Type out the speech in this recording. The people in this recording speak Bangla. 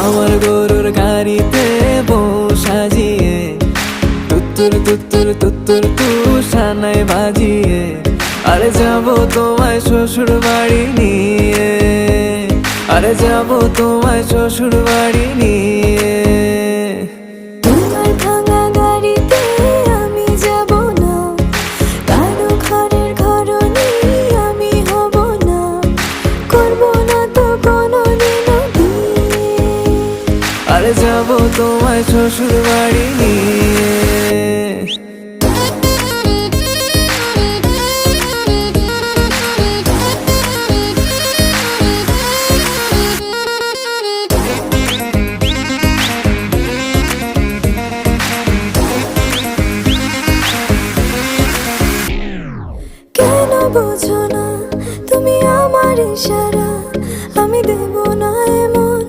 আমার গরুর গাড়িতে বউ সাজিয়ে তুত্তুর তুত্তুর তুত্তুর তু সানাই বাজিয়ে আরে যাবো তোমায় শ্বশুর বাড়ি নিয়ে, আরে যাবো তোমায় শ্বশুর বাড়ি নিয়ে। তোমার ভাঙা গাড়িতে আমি যাব না, কারো ঘরের ঘরনি আমি হব না, করব না তো কোনোদিনও বিয়ে। আরে যাবো তোমায় শ্বশুর বাড়ি নিয়ে।